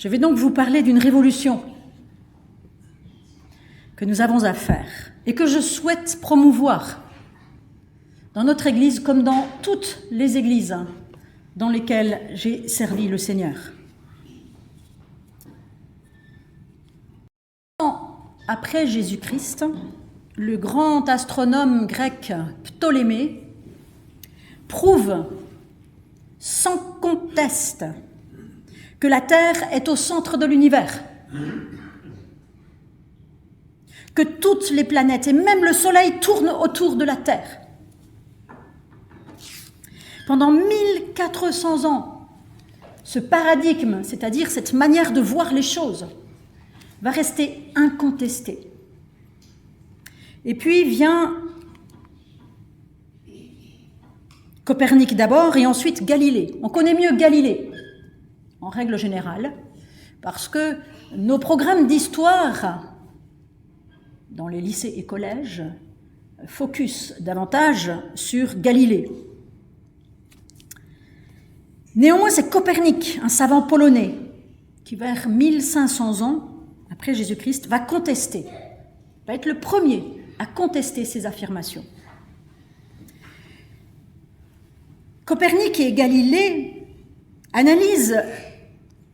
Je vais donc vous parler d'une révolution que nous avons à faire et que je souhaite promouvoir dans notre Église comme dans toutes les églises dans lesquelles j'ai servi le Seigneur. Après Jésus-Christ, le grand astronome grec Ptolémée prouve sans conteste que la Terre est au centre de l'univers, que toutes les planètes et même le Soleil tournent autour de la Terre. Pendant 1400 ans, ce paradigme, c'est-à-dire cette manière de voir les choses, va rester incontesté. Et puis vient Copernic d'abord et ensuite Galilée. On connaît mieux Galilée, en règle générale, parce que nos programmes d'histoire dans les lycées et collèges focus davantage sur Galilée. Néanmoins, c'est Copernic, un savant polonais, qui vers 1500 ans après Jésus-Christ va contester, va être le premier à contester ces affirmations. Copernic et Galilée analysent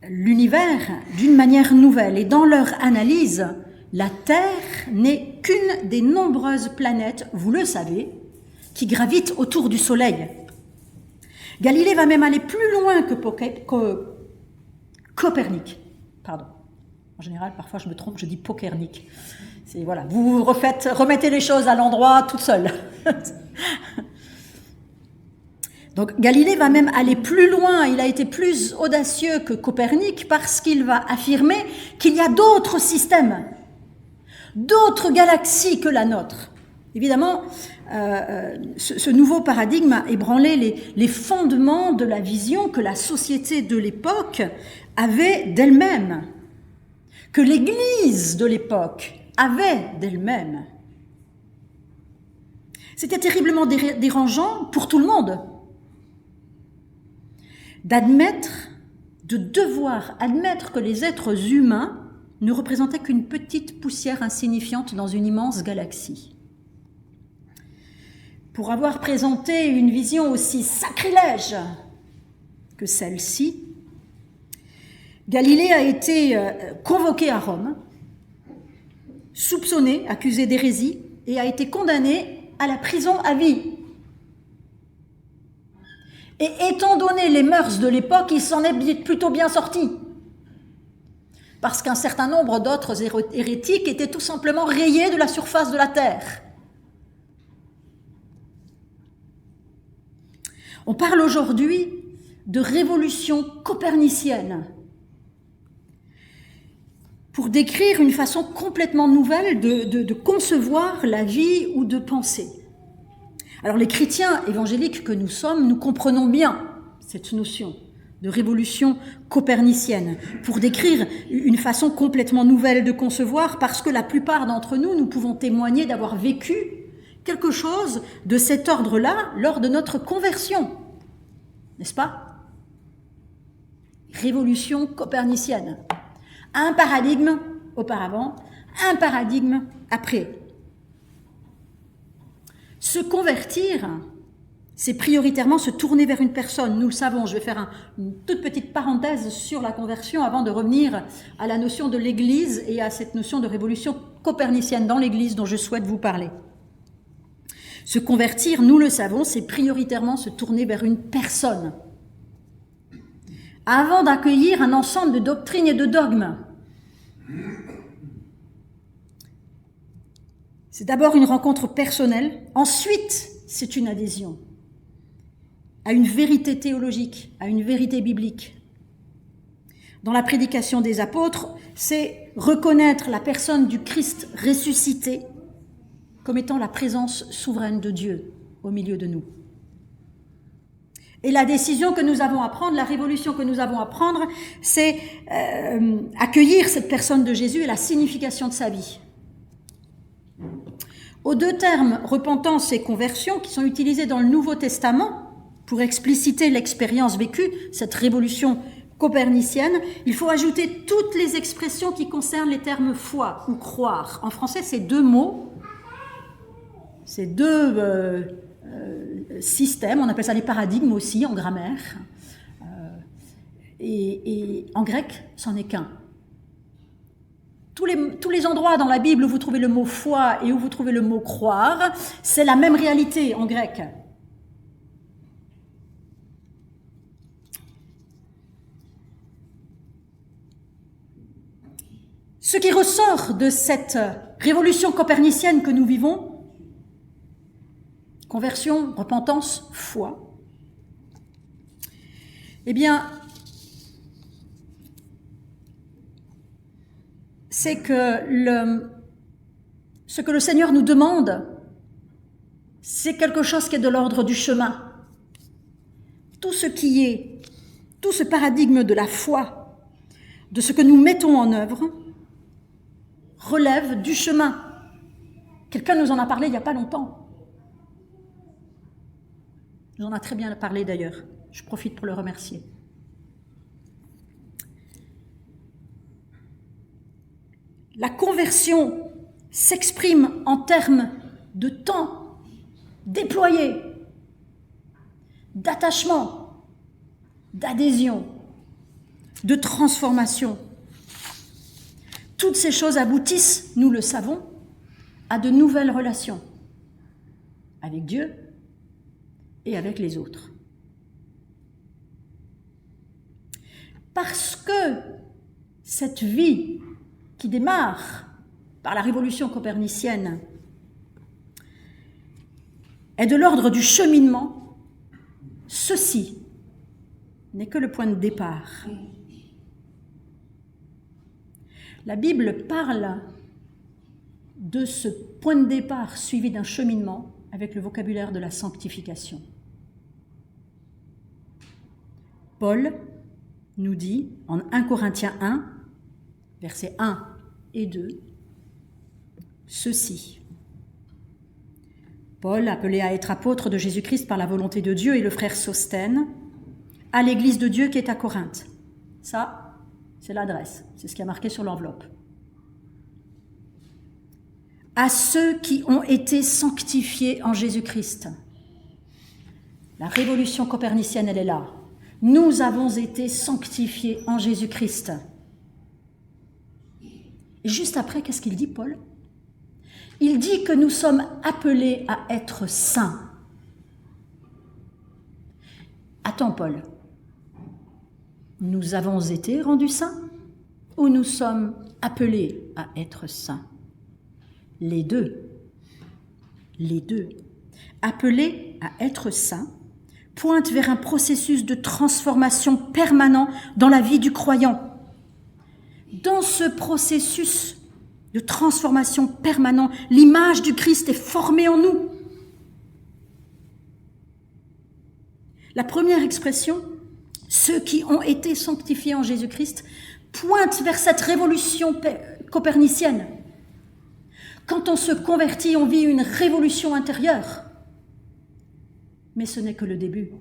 l'univers d'une manière nouvelle et dans leur analyse, la Terre n'est qu'une des nombreuses planètes, vous le savez, qui gravitent autour du Soleil. Galilée va même aller plus loin que Copernic. Pardon. En général, parfois je me trompe, je dis Pokernic. C'est, voilà, vous remettez les choses à l'endroit toute seule. Donc Galilée va même aller plus loin, il a été plus audacieux que Copernic parce qu'il va affirmer qu'il y a d'autres systèmes, d'autres galaxies que la nôtre. Évidemment, ce nouveau paradigme a ébranlé les fondements de la vision que la société de l'époque avait d'elle-même, que l'Église de l'époque avait d'elle-même. C'était terriblement dérangeant pour tout le monde de devoir admettre que les êtres humains ne représentaient qu'une petite poussière insignifiante dans une immense galaxie. Pour avoir présenté une vision aussi sacrilège que celle-ci, Galilée a été convoqué à Rome, soupçonné, accusé d'hérésie, et a été condamné à la prison à vie. Et étant donné les mœurs de l'époque, il s'en est plutôt bien sorti. Parce qu'un certain nombre d'autres hérétiques étaient tout simplement rayés de la surface de la Terre. On parle aujourd'hui de révolution copernicienne pour décrire une façon complètement nouvelle de concevoir la vie ou de penser. Alors les chrétiens évangéliques que nous sommes, nous comprenons bien cette notion de révolution copernicienne pour décrire une façon complètement nouvelle de concevoir parce que la plupart d'entre nous, nous pouvons témoigner d'avoir vécu quelque chose de cet ordre-là lors de notre conversion, n'est-ce pas? Révolution copernicienne. Un paradigme auparavant, un paradigme après. Se convertir, c'est prioritairement se tourner vers une personne. Nous le savons, je vais faire une toute petite parenthèse sur la conversion avant de revenir à la notion de l'Église et à cette notion de révolution copernicienne dans l'Église dont je souhaite vous parler. Se convertir, nous le savons, c'est prioritairement se tourner vers une personne avant d'accueillir un ensemble de doctrines et de dogmes. C'est d'abord une rencontre personnelle, ensuite c'est une adhésion à une vérité théologique, à une vérité biblique. Dans la prédication des apôtres, c'est reconnaître la personne du Christ ressuscité comme étant la présence souveraine de Dieu au milieu de nous. Et la décision que nous avons à prendre, la révolution que nous avons à prendre, c'est accueillir cette personne de Jésus et la signification de sa vie. Aux deux termes, repentance et conversion, qui sont utilisés dans le Nouveau Testament pour expliciter l'expérience vécue, cette révolution copernicienne, il faut ajouter toutes les expressions qui concernent les termes foi ou croire. En français, c'est deux mots, c'est deux systèmes, on appelle ça les paradigmes aussi en grammaire, et en grec, c'en est qu'un. Tous les endroits dans la Bible où vous trouvez le mot foi et où vous trouvez le mot croire, c'est la même réalité en grec. Ce qui ressort de cette révolution copernicienne que nous vivons, conversion, repentance, foi, eh bien, c'est que ce que le Seigneur nous demande, c'est quelque chose qui est de l'ordre du chemin. Tout ce paradigme de la foi, de ce que nous mettons en œuvre, relève du chemin. Quelqu'un nous en a parlé il n'y a pas longtemps. Il nous en a très bien parlé d'ailleurs. Je profite pour le remercier. La conversion s'exprime en termes de temps déployé, d'attachement, d'adhésion, de transformation. Toutes ces choses aboutissent, nous le savons, à de nouvelles relations avec Dieu et avec les autres. Parce que cette vie qui démarre par la révolution copernicienne est de l'ordre du cheminement, ceci n'est que le point de départ. La Bible parle de ce point de départ suivi d'un cheminement avec le vocabulaire de la sanctification. Paul nous dit en 1 Corinthiens 1, versets 1 et 2, ceci. Paul, appelé à être apôtre de Jésus-Christ par la volonté de Dieu, et le frère Sosthène, à l'église de Dieu qui est à Corinthe. Ça, c'est l'adresse, c'est ce qui est marqué sur l'enveloppe. À ceux qui ont été sanctifiés en Jésus-Christ. La révolution copernicienne, elle est là. Nous avons été sanctifiés en Jésus-Christ. Et juste après, qu'est-ce qu'il dit, Paul ? Il dit que nous sommes appelés à être saints. Attends, Paul. Nous avons été rendus saints ou nous sommes appelés à être saints ? Les deux. Les deux. Appelés à être saints pointent vers un processus de transformation permanent dans la vie du croyant. Dans ce processus de transformation permanent, l'image du Christ est formée en nous. La première expression, ceux qui ont été sanctifiés en Jésus-Christ, pointe vers cette révolution copernicienne. Quand on se convertit, on vit une révolution intérieure. Mais ce n'est que le début.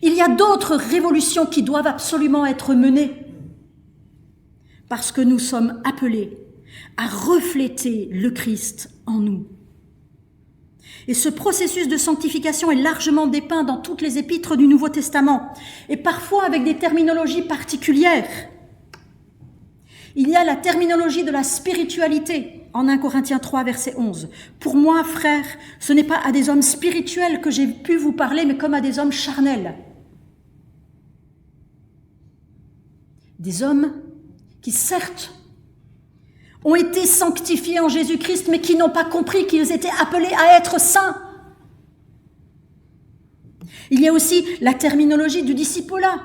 Il y a d'autres révolutions qui doivent absolument être menées. Parce que nous sommes appelés à refléter le Christ en nous. Et ce processus de sanctification est largement dépeint dans toutes les épîtres du Nouveau Testament, et parfois avec des terminologies particulières. Il y a la terminologie de la spiritualité, en 1 Corinthiens 3, verset 11. « Pour moi, frères, ce n'est pas à des hommes spirituels que j'ai pu vous parler, mais comme à des hommes charnels. » Des hommes qui, certes, ont été sanctifiés en Jésus-Christ, mais qui n'ont pas compris qu'ils étaient appelés à être saints. Il y a aussi la terminologie du discipulat,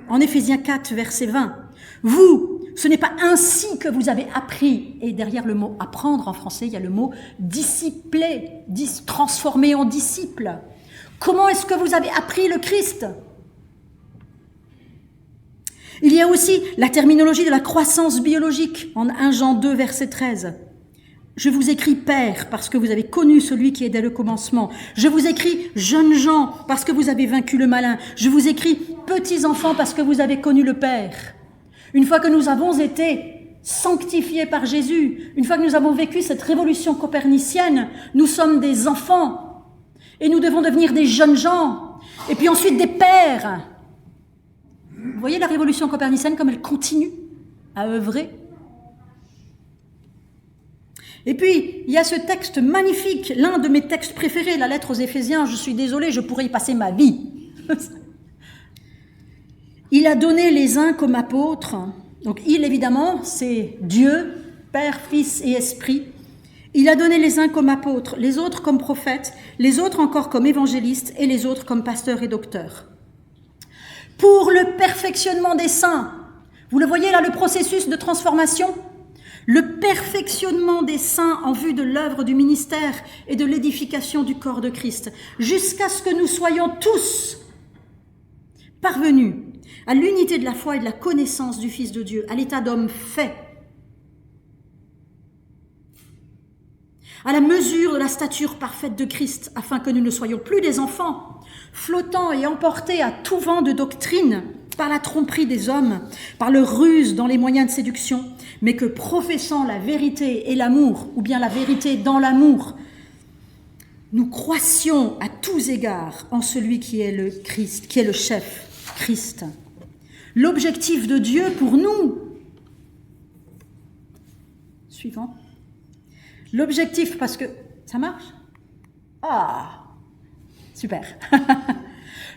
en Éphésiens 4, verset 20. « Vous, ce n'est pas ainsi que vous avez appris. » Et derrière le mot « apprendre » en français, il y a le mot « discipler », « transformer en disciple ». Comment est-ce que vous avez appris le Christ ? Il y a aussi la terminologie de la croissance biologique, en 1 Jean 2, verset 13. « Je vous écris, Père, parce que vous avez connu celui qui est dès le commencement. Je vous écris, jeunes gens, parce que vous avez vaincu le malin. Je vous écris, petits-enfants parce que vous avez connu le Père. Une fois que nous avons été sanctifiés par Jésus, une fois que nous avons vécu cette révolution copernicienne, nous sommes des enfants et nous devons devenir des jeunes gens et puis ensuite des pères. Vous voyez la révolution copernicienne comme elle continue à œuvrer. Et puis, il y a ce texte magnifique, l'un de mes textes préférés, la lettre aux Éphésiens. Je suis désolée, je pourrais y passer ma vie. Il a donné les uns comme apôtres. Donc il, évidemment, c'est Dieu, Père, Fils et Esprit. Il a donné les uns comme apôtres, les autres comme prophètes, les autres encore comme évangélistes et les autres comme pasteurs et docteurs. Pour le perfectionnement des saints. Vous le voyez là, le processus de transformation ? Le perfectionnement des saints en vue de l'œuvre du ministère et de l'édification du corps de Christ, jusqu'à ce que nous soyons tous parvenus à l'unité de la foi et de la connaissance du Fils de Dieu, à l'état d'homme fait, à la mesure de la stature parfaite de Christ, afin que nous ne soyons plus des enfants, flottant et emportés à tout vent de doctrine, par la tromperie des hommes, par le ruse dans les moyens de séduction, mais que professant la vérité et l'amour, ou bien la vérité dans l'amour, nous croissions à tous égards en celui qui est le Christ, qui est le chef, Christ. L'objectif de Dieu pour nous. Suivant. L'objectif, parce que... Ça marche ? Ah, super.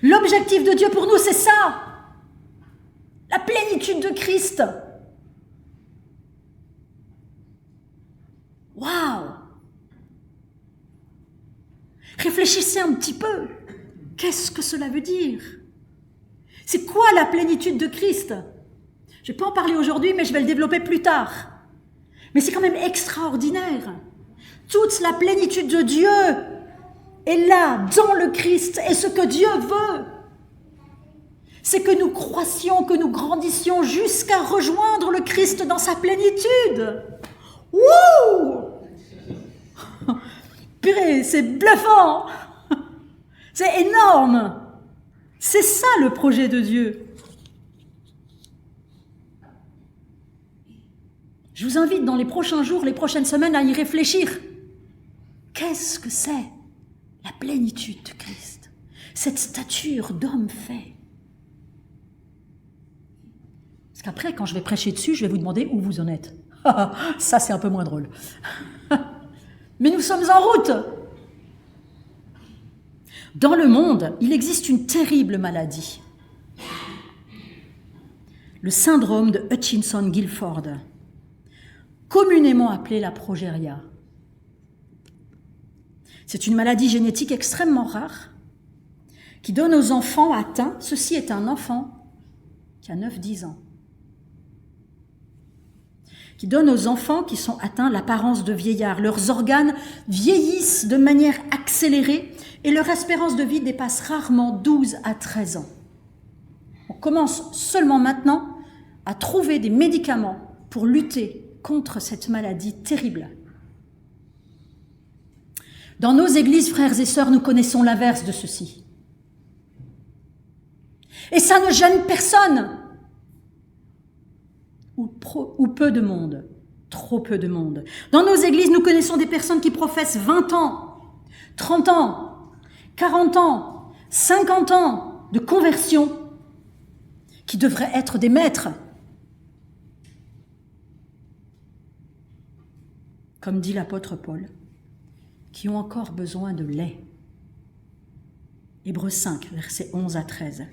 L'objectif de Dieu pour nous, c'est ça. La plénitude de Christ. Waouh! Réfléchissez un petit peu. Qu'est-ce que cela veut dire? C'est quoi la plénitude de Christ? Je ne vais pas en parler aujourd'hui, mais je vais le développer plus tard. Mais c'est quand même extraordinaire. Toute la plénitude de Dieu est là, dans le Christ, et ce que Dieu veut, c'est que nous croissions, que nous grandissions jusqu'à rejoindre le Christ dans sa plénitude. Wouh! Purée, c'est bluffant! C'est énorme! C'est ça le projet de Dieu. Je vous invite dans les prochains jours, les prochaines semaines à y réfléchir. Qu'est-ce que c'est la plénitude de Christ? Cette stature d'homme fait. Parce qu'après, quand je vais prêcher dessus, je vais vous demander où vous en êtes. Ça, c'est un peu moins drôle. Mais nous sommes en route. Dans le monde, il existe une terrible maladie. Le syndrome de Hutchinson-Gilford, communément appelé la progéria. C'est une maladie génétique extrêmement rare qui donne aux enfants atteints, ceci est un enfant qui a 9-10 ans, qui donne aux enfants qui sont atteints l'apparence de vieillard. Leurs organes vieillissent de manière accélérée et leur espérance de vie dépasse rarement 12 à 13 ans. On commence seulement maintenant à trouver des médicaments pour lutter contre cette maladie terrible. Dans nos églises, frères et sœurs, nous connaissons l'inverse de ceci. Et ça ne gêne personne. Ou peu de monde, trop peu de monde. Dans nos églises, nous connaissons des personnes qui professent 20 ans, 30 ans, 40 ans, 50 ans de conversion, qui devraient être des maîtres. Comme dit l'apôtre Paul, qui ont encore besoin de lait. Hébreux 5, versets 11 à 13.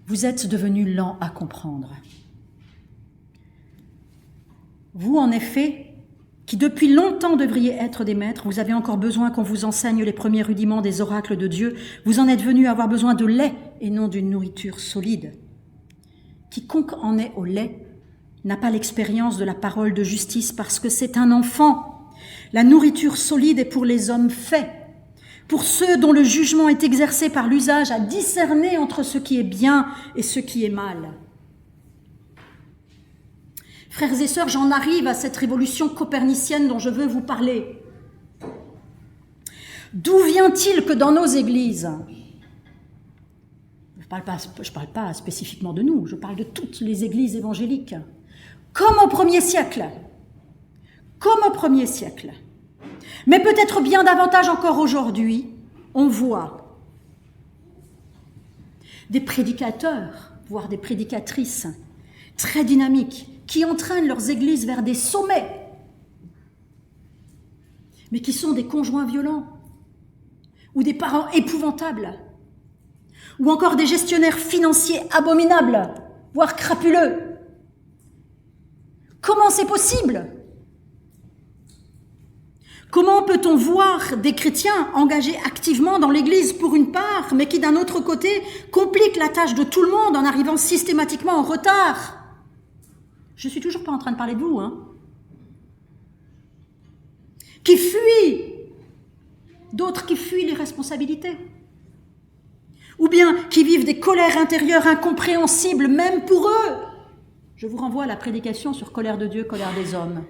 Vous êtes devenus lents à comprendre. Vous, en effet, qui depuis longtemps devriez être des maîtres, vous avez encore besoin qu'on vous enseigne les premiers rudiments des oracles de Dieu. Vous en êtes venus avoir besoin de lait et non d'une nourriture solide. Quiconque en est au lait n'a pas l'expérience de la parole de justice parce que c'est un enfant. La nourriture solide est pour les hommes faits, pour ceux dont le jugement est exercé par l'usage à discerner entre ce qui est bien et ce qui est mal. Frères et sœurs, j'en arrive à cette révolution copernicienne dont je veux vous parler. D'où vient-il que dans nos églises, Je parle pas spécifiquement de nous, je parle de toutes les églises évangéliques. Comme au 1er siècle. Comme au 1er siècle. Mais peut-être bien davantage encore aujourd'hui, on voit des prédicateurs, voire des prédicatrices très dynamiques, qui entraînent leurs églises vers des sommets, mais qui sont des conjoints violents, ou des parents épouvantables, ou encore des gestionnaires financiers abominables, voire crapuleux. Comment c'est possible ? Comment peut-on voir des chrétiens engagés activement dans l'Église pour une part, mais qui d'un autre côté compliquent la tâche de tout le monde en arrivant systématiquement en retard ? Je suis toujours pas en train de parler de vous, hein ? Qui fuient, d'autres qui fuient les responsabilités. Ou bien qui vivent des colères intérieures incompréhensibles, même pour eux. Je vous renvoie à la prédication sur colère de Dieu, colère des hommes.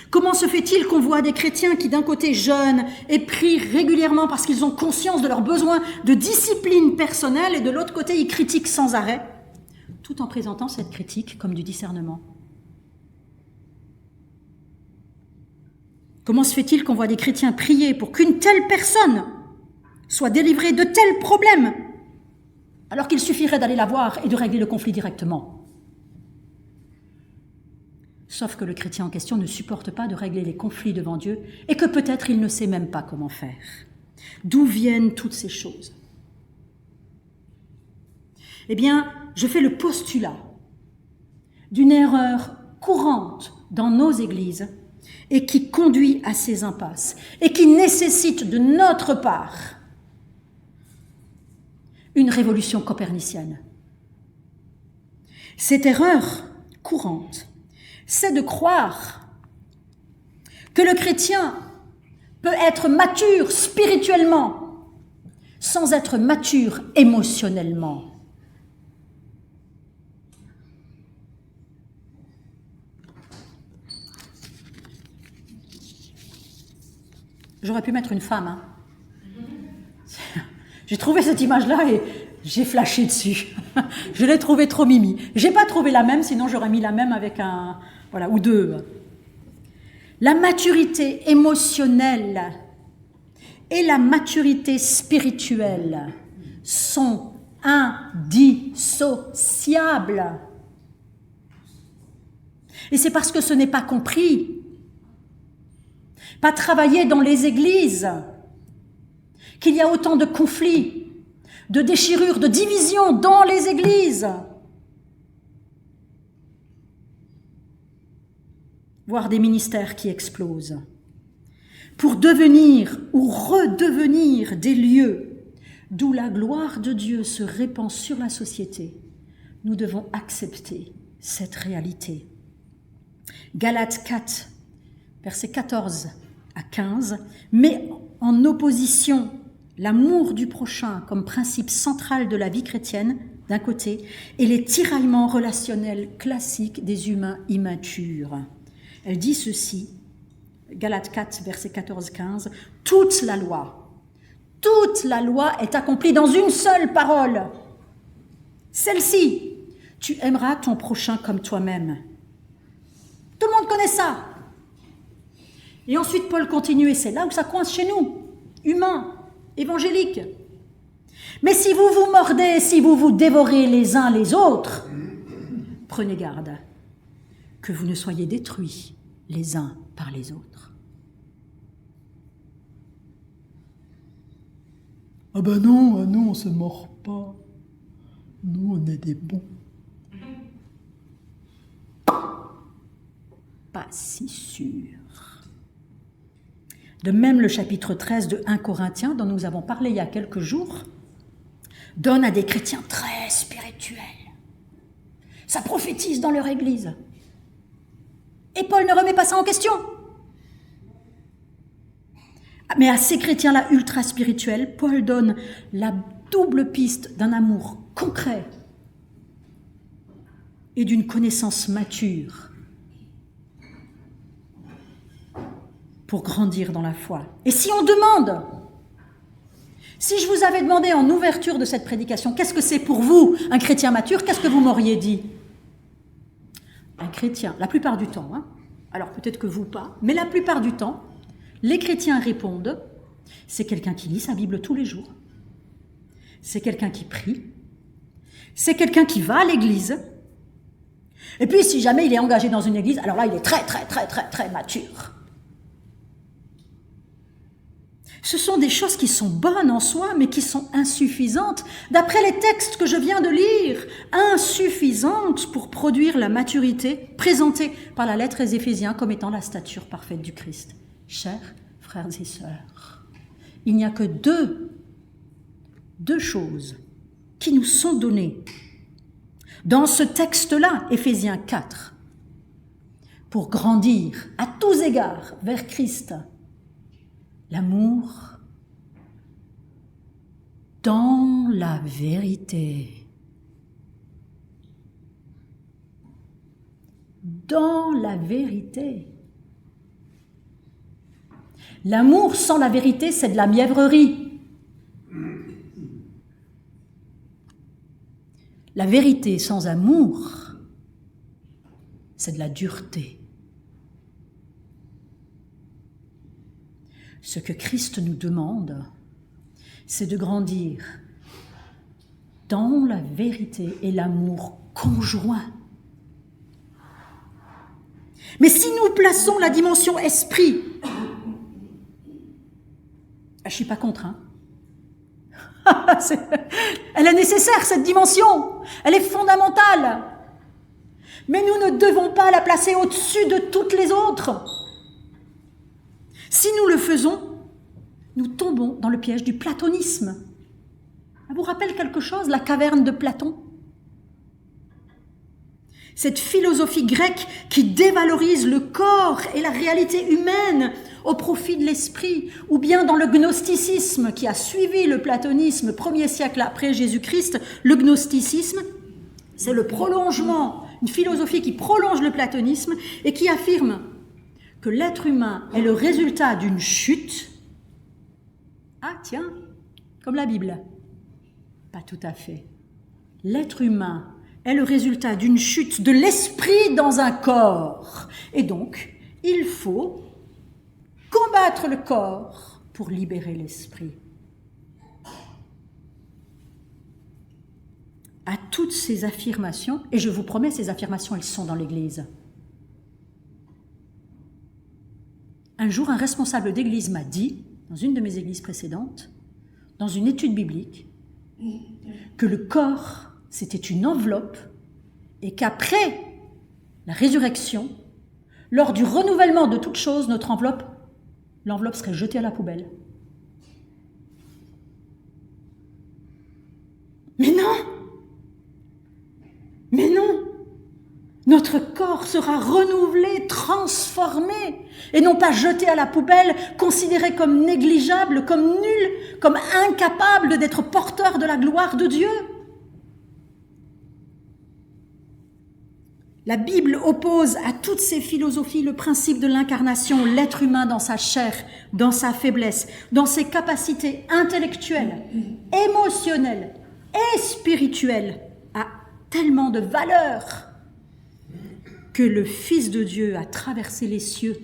Comment se fait-il qu'on voit des chrétiens qui d'un côté jeûnent et prient régulièrement parce qu'ils ont conscience de leurs besoins de discipline personnelle et de l'autre côté ils critiquent sans arrêt, tout en présentant cette critique comme du discernement? Comment se fait-il qu'on voit des chrétiens prier pour qu'une telle personne soit délivrée de tels problèmes, alors qu'il suffirait d'aller la voir et de régler le conflit directement? Sauf que le chrétien en question ne supporte pas de régler les conflits devant Dieu et que peut-être il ne sait même pas comment faire. D'où viennent toutes ces choses? Eh bien, je fais le postulat d'une erreur courante dans nos églises et qui conduit à ces impasses et qui nécessite de notre part une révolution copernicienne. Cette erreur courante, c'est de croire que le chrétien peut être mature spirituellement sans être mature émotionnellement. J'aurais pu mettre une femme. Hein. J'ai trouvé cette image-là et j'ai flashé dessus. Je l'ai trouvée trop mimi. J'ai pas trouvé la même, sinon j'aurais mis la même avec un... Voilà, ou deux. La maturité émotionnelle et la maturité spirituelle sont indissociables. Et c'est parce que ce n'est pas compris, pas travaillé dans les églises, qu'il y a autant de conflits, de déchirures, de divisions dans les églises. Voire des ministères qui explosent. Pour devenir ou redevenir des lieux d'où la gloire de Dieu se répand sur la société, nous devons accepter cette réalité. Galates 4, versets 14 à 15, met en opposition l'amour du prochain comme principe central de la vie chrétienne, d'un côté, et les tiraillements relationnels classiques des humains immatures. Elle dit ceci, Galates 4, versets 14-15, « Toute la loi est accomplie dans une seule parole. Celle-ci, tu aimeras ton prochain comme toi-même. » Tout le monde connaît ça. Et ensuite, Paul continue, et c'est là où ça coince chez nous, humains, évangéliques. « Mais si vous vous mordez, si vous vous dévorez les uns les autres, prenez garde que vous ne soyez détruits les uns par les autres. » Ah ben non, nous on se mord pas. Nous on est des bons. Pas si sûr. De même, le chapitre 13 de 1 Corinthiens, dont nous avons parlé il y a quelques jours, donne à des chrétiens très spirituels. Ça prophétise dans leur église. Et Paul ne remet pas ça en question. Mais à ces chrétiens-là ultra spirituels, Paul donne la double piste d'un amour concret et d'une connaissance mature pour grandir dans la foi. Et si on demande Si je vous avais demandé en ouverture de cette prédication, qu'est-ce que c'est pour vous un chrétien mature, qu'est-ce que vous m'auriez dit? Un chrétien, la plupart du temps, alors peut-être que vous pas, mais la plupart du temps, les chrétiens répondent, c'est quelqu'un qui lit sa Bible tous les jours, c'est quelqu'un qui prie, c'est quelqu'un qui va à l'église, et puis si jamais il est engagé dans une église, alors là il est très mature. Ce sont des choses qui sont bonnes en soi, mais qui sont insuffisantes, d'après les textes que je viens de lire, insuffisantes pour produire la maturité présentée par la lettre aux Éphésiens comme étant la stature parfaite du Christ. Chers frères et sœurs, il n'y a que deux choses qui nous sont données dans ce texte-là, Éphésiens 4, pour grandir à tous égards vers Christ. L'amour dans la vérité. Dans la vérité. L'amour sans la vérité, c'est de la mièvrerie. La vérité sans amour, c'est de la dureté. Ce que Christ nous demande, c'est de grandir dans la vérité et l'amour conjoint. Mais si nous plaçons la dimension esprit, je ne suis pas contre, elle est nécessaire, cette dimension, elle est fondamentale. Mais nous ne devons pas la placer au-dessus de toutes les autres. Si nous le faisons, nous tombons dans le piège du platonisme. Ça vous rappelle quelque chose, la caverne de Platon? Cette philosophie grecque qui dévalorise le corps et la réalité humaine au profit de l'esprit, ou bien dans le gnosticisme qui a suivi le platonisme, 1er siècle après Jésus-Christ. Le gnosticisme, c'est le prolongement, une philosophie qui prolonge le platonisme et qui affirme que l'être humain est le résultat d'une chute. Ah tiens, comme la Bible. Pas tout à fait. L'être humain est le résultat d'une chute de l'esprit dans un corps. Et donc, il faut combattre le corps pour libérer l'esprit. À toutes ces affirmations, et je vous promets, ces affirmations, elles sont dans l'Église. Un jour, un responsable d'église m'a dit, dans une de mes églises précédentes, dans une étude biblique, que le corps, c'était une enveloppe et qu'après la résurrection, lors du renouvellement de toute chose, l'enveloppe serait jetée à la poubelle. Mais non! Mais non! Notre corps sera renouvelé, transformé, et non pas jeté à la poubelle, considéré comme négligeable, comme nul, comme incapable d'être porteur de la gloire de Dieu. La Bible oppose à toutes ces philosophies le principe de l'incarnation, l'être humain dans sa chair, dans sa faiblesse, dans ses capacités intellectuelles, émotionnelles et spirituelles, a tellement de valeur que le Fils de Dieu a traversé les cieux.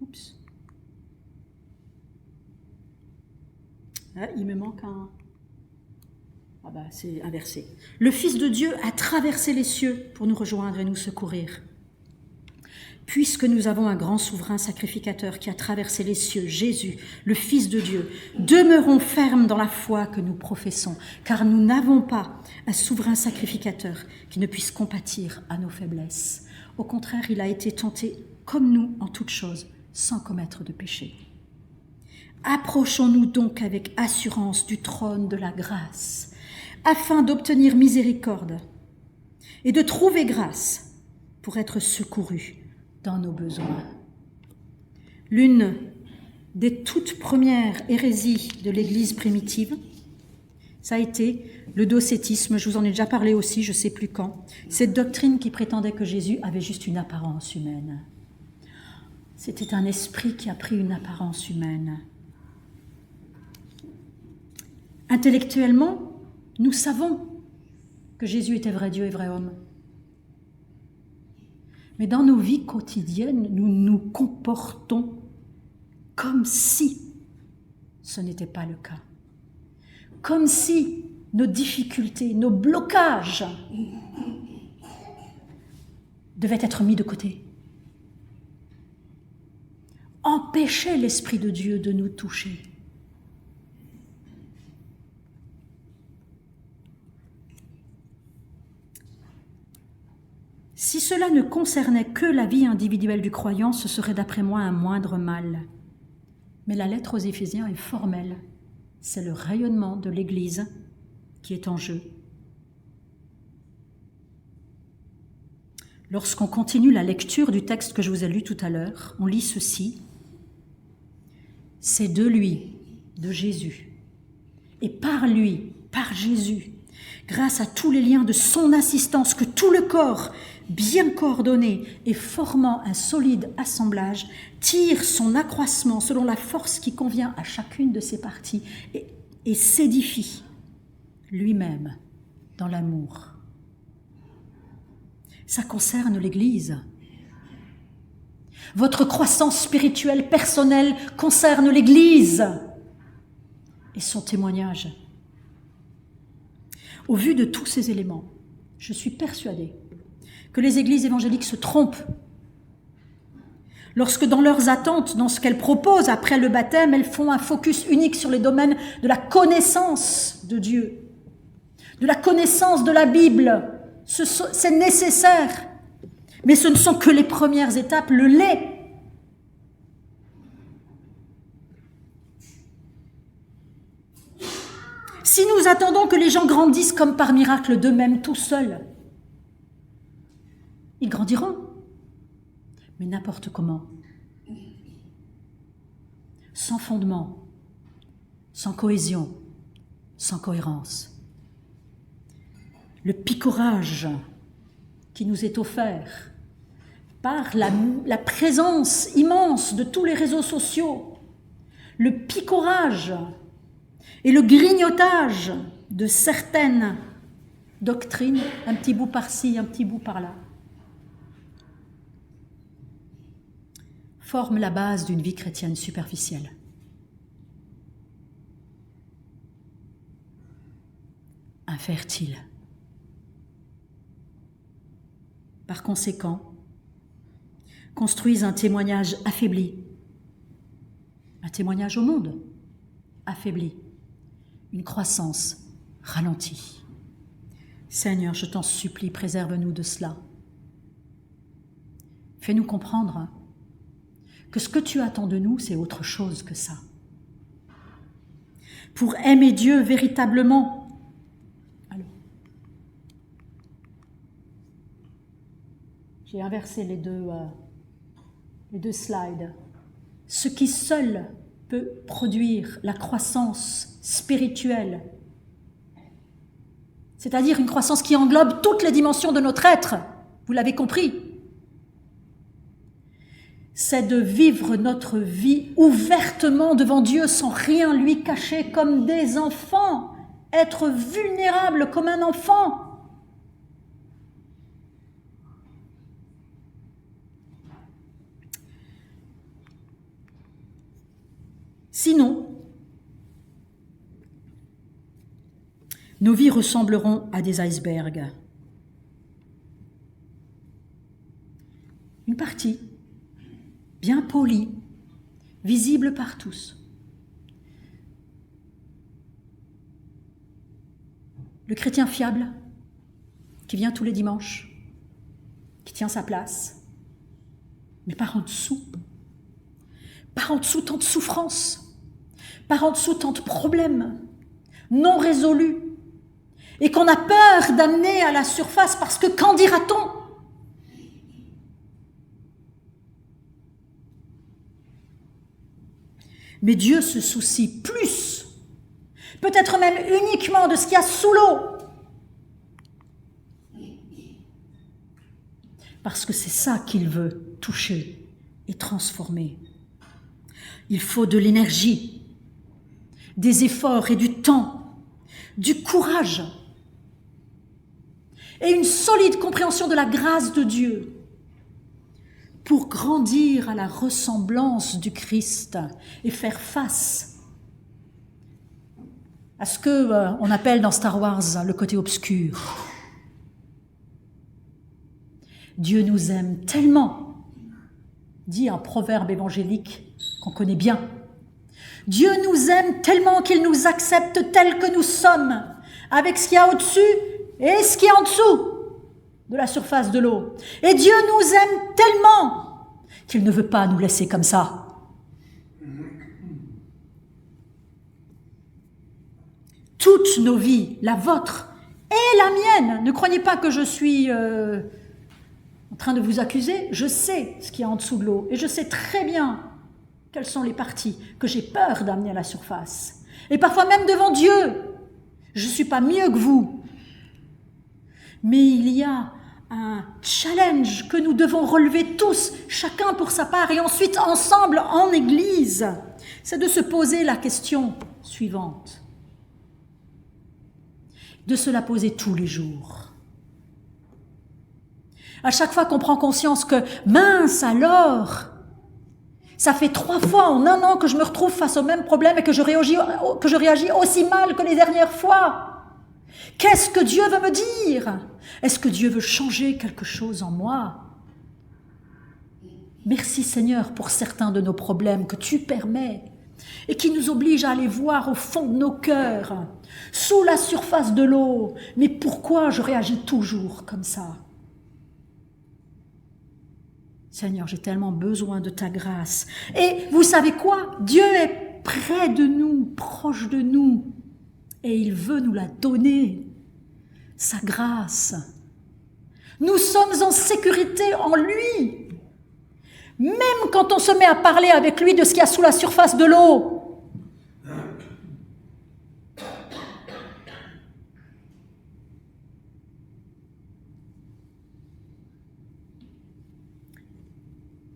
Oups. Ah, il me manque un... Ah bah, c'est inversé. Le Fils de Dieu a traversé les cieux pour nous rejoindre et nous secourir. Puisque nous avons un grand souverain sacrificateur qui a traversé les cieux, Jésus, le Fils de Dieu, demeurons fermes dans la foi que nous professons, car nous n'avons pas un souverain sacrificateur qui ne puisse compatir à nos faiblesses. Au contraire, il a été tenté comme nous en toutes choses, sans commettre de péché. Approchons-nous donc avec assurance du trône de la grâce, afin d'obtenir miséricorde et de trouver grâce pour être secourus dans nos besoins. L'une des toutes premières hérésies de l'Église primitive, ça a été le docétisme. Je vous en ai déjà parlé aussi, je ne sais plus quand. Cette doctrine qui prétendait que Jésus avait juste une apparence humaine. C'était un esprit qui a pris une apparence humaine. Intellectuellement, nous savons que Jésus était vrai Dieu et vrai homme. Mais dans nos vies quotidiennes, nous nous comportons comme si ce n'était pas le cas. Comme si nos difficultés, nos blocages devaient être mis de côté. Empêcher l'Esprit de Dieu de nous toucher. Si cela ne concernait que la vie individuelle du croyant, ce serait d'après moi un moindre mal. Mais la lettre aux Éphésiens est formelle. C'est le rayonnement de l'Église qui est en jeu. Lorsqu'on continue la lecture du texte que je vous ai lu tout à l'heure, on lit ceci. C'est de lui, de Jésus, et par lui, par Jésus, grâce à tous les liens de son assistance, que tout le corps, bien coordonné et formant un solide assemblage, tire son accroissement selon la force qui convient à chacune de ses parties et s'édifie lui-même dans l'amour. Ça concerne l'Église. Votre croissance spirituelle personnelle concerne l'Église et son témoignage. Au vu de tous ces éléments, je suis persuadée que les églises évangéliques se trompent lorsque dans leurs attentes, dans ce qu'elles proposent après le baptême, elles font un focus unique sur les domaines de la connaissance de Dieu, de la connaissance de la Bible. C'est nécessaire, mais ce ne sont que les premières étapes, le lait. Si nous attendons que les gens grandissent comme par miracle d'eux-mêmes tout seuls, ils grandiront, mais n'importe comment, sans fondement, sans cohésion, sans cohérence. Le picorage qui nous est offert par la présence immense de tous les réseaux sociaux, le picorage et le grignotage de certaines doctrines, un petit bout par-ci, un petit bout par-là, forment la base d'une vie chrétienne superficielle. Infertile. Par conséquent, construisent un témoignage affaibli, un témoignage au monde affaibli, une croissance ralentie. Seigneur, je t'en supplie, préserve-nous de cela. Fais-nous comprendre que ce que tu attends de nous, c'est autre chose que ça. Pour aimer Dieu véritablement, j'ai inversé les deux slides. Ce qui seul peut produire la croissance spirituelle, c'est-à-dire une croissance qui englobe toutes les dimensions de notre être, vous l'avez compris, c'est de vivre notre vie ouvertement devant Dieu sans rien lui cacher comme des enfants, être vulnérable comme un enfant. Sinon, nos vies ressembleront à des icebergs. Une partie, bien polie, visible par tous. Le chrétien fiable, qui vient tous les dimanches, qui tient sa place, mais par en dessous tant de souffrances, par en dessous tant de problèmes non résolus, et qu'on a peur d'amener à la surface parce que qu'en dira-t-on ? Mais Dieu se soucie plus, peut-être même uniquement de ce qu'il y a sous l'eau, parce que c'est ça qu'il veut toucher et transformer. Il faut de l'énergie, des efforts et du temps du courage et une solide compréhension de la grâce de Dieu pour grandir à la ressemblance du Christ et faire face à ce que on appelle dans Star Wars le côté obscur. Dieu nous aime tellement, dit un proverbe évangélique qu'on connaît bien. Dieu nous aime tellement qu'il nous accepte tels que nous sommes, avec ce qu'il y a au-dessus et ce qu'il y a en dessous de la surface de l'eau. Et Dieu nous aime tellement qu'il ne veut pas nous laisser comme ça. Toutes nos vies, la vôtre et la mienne, ne croyez pas que je suis en train de vous accuser, je sais ce qu'il y a en dessous de l'eau et je sais très bien quelles sont les parties que j'ai peur d'amener à la surface. Et parfois même devant Dieu, je ne suis pas mieux que vous. Mais il y a un challenge que nous devons relever tous, chacun pour sa part, et ensuite ensemble en Église. C'est de se poser la question suivante. De se la poser tous les jours. À chaque fois qu'on prend conscience que, mince alors, ça fait 3 fois en 1 an que je me retrouve face au même problème et que je réagis aussi mal que les dernières fois. Qu'est-ce que Dieu veut me dire? Est-ce que Dieu veut changer quelque chose en moi? Merci Seigneur pour certains de nos problèmes que tu permets et qui nous obligent à aller voir au fond de nos cœurs, sous la surface de l'eau. Mais pourquoi je réagis toujours comme ça? Seigneur, j'ai tellement besoin de ta grâce. Et vous savez quoi? Dieu est près de nous, proche de nous, et il veut nous la donner, sa grâce. Nous sommes en sécurité en lui, même quand on se met à parler avec lui de ce qu'il y a sous la surface de l'eau.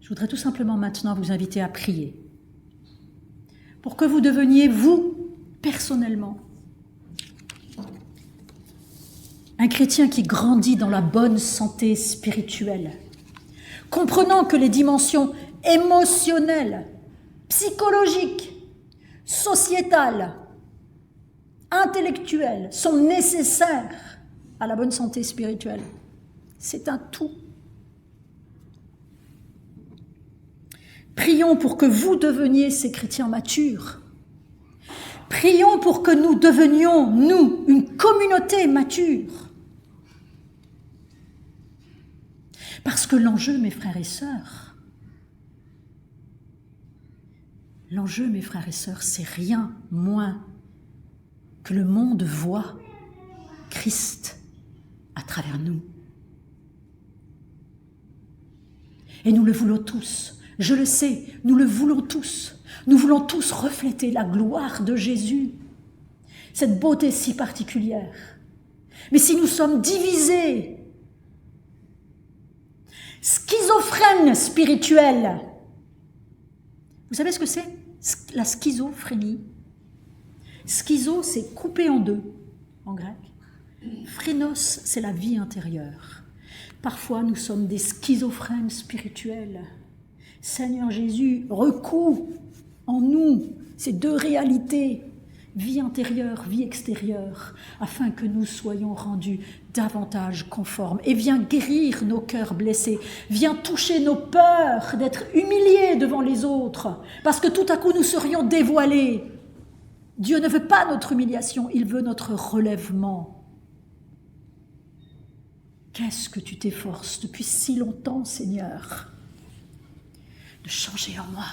Je voudrais tout simplement maintenant vous inviter à prier pour que vous deveniez, vous, personnellement, un chrétien qui grandit dans la bonne santé spirituelle, comprenant que les dimensions émotionnelles, psychologiques, sociétales, intellectuelles sont nécessaires à la bonne santé spirituelle. C'est un tout. Prions pour que vous deveniez ces chrétiens matures. Prions pour que nous devenions, nous, une communauté mature. Parce que l'enjeu, mes frères et sœurs, c'est rien moins que le monde voit Christ à travers nous. Et nous le voulons tous. Je le sais, nous le voulons tous. Nous voulons tous refléter la gloire de Jésus, cette beauté si particulière. Mais si nous sommes divisés, schizophrènes spirituels, vous savez ce que c'est? La schizophrénie. Schizo, c'est coupé en deux, en grec. Phrénos, c'est la vie intérieure. Parfois, nous sommes des schizophrènes spirituels. Seigneur Jésus, recoue en nous ces deux réalités, vie intérieure, vie extérieure, afin que nous soyons rendus davantage conformes. Et viens guérir nos cœurs blessés, viens toucher nos peurs d'être humiliés devant les autres, parce que tout à coup nous serions dévoilés. Dieu ne veut pas notre humiliation, il veut notre relèvement. Qu'est-ce que tu t'efforces depuis si longtemps, Seigneur, de changer en moi.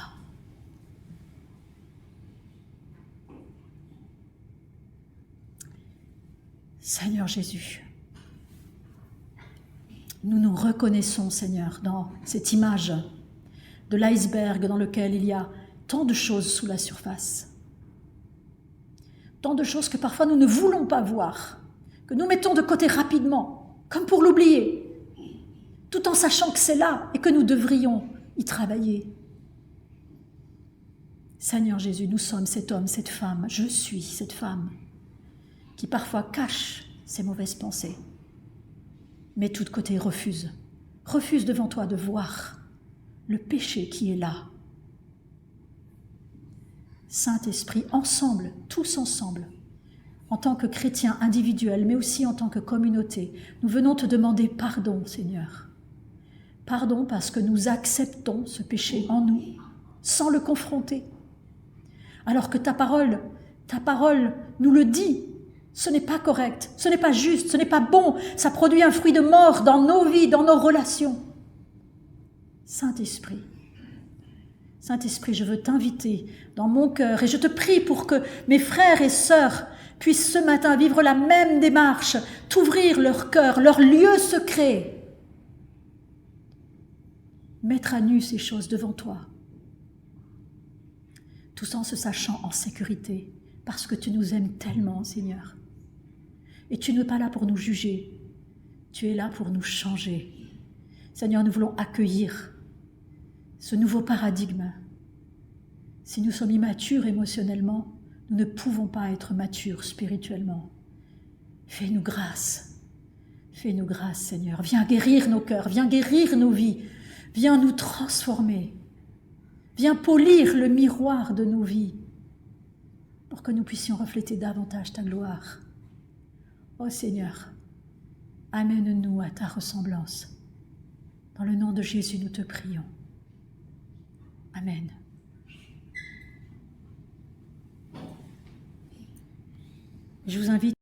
Seigneur Jésus, nous nous reconnaissons, Seigneur, dans cette image de l'iceberg dans lequel il y a tant de choses sous la surface. Tant de choses que parfois nous ne voulons pas voir, que nous mettons de côté rapidement, comme pour l'oublier, tout en sachant que c'est là et que nous devrions y travailler. Seigneur Jésus, nous sommes cet homme, cette femme, je suis cette femme qui parfois cache ses mauvaises pensées, mais tout de côté refuse devant toi de voir le péché qui est là. Saint-Esprit, ensemble, tous ensemble, en tant que chrétiens individuels, mais aussi en tant que communauté, nous venons te demander pardon, Seigneur. Pardon parce que nous acceptons ce péché en nous, sans le confronter. Alors que ta parole nous le dit, ce n'est pas correct, ce n'est pas juste, ce n'est pas bon, ça produit un fruit de mort dans nos vies, dans nos relations. Saint-Esprit, je veux t'inviter dans mon cœur et je te prie pour que mes frères et sœurs puissent ce matin vivre la même démarche, t'ouvrir leur cœur, leur lieu secret, mettre à nu ces choses devant toi, tout en se sachant en sécurité, parce que tu nous aimes tellement, Seigneur. Et tu n'es pas là pour nous juger, tu es là pour nous changer. Seigneur, nous voulons accueillir ce nouveau paradigme. Si nous sommes immatures émotionnellement, nous ne pouvons pas être matures spirituellement. Fais-nous grâce, Seigneur. Viens guérir nos cœurs, viens guérir nos vies, viens nous transformer, viens polir le miroir de nos vies pour que nous puissions refléter davantage ta gloire. Ô Seigneur, amène-nous à ta ressemblance. Dans le nom de Jésus, nous te prions. Amen. Je vous invite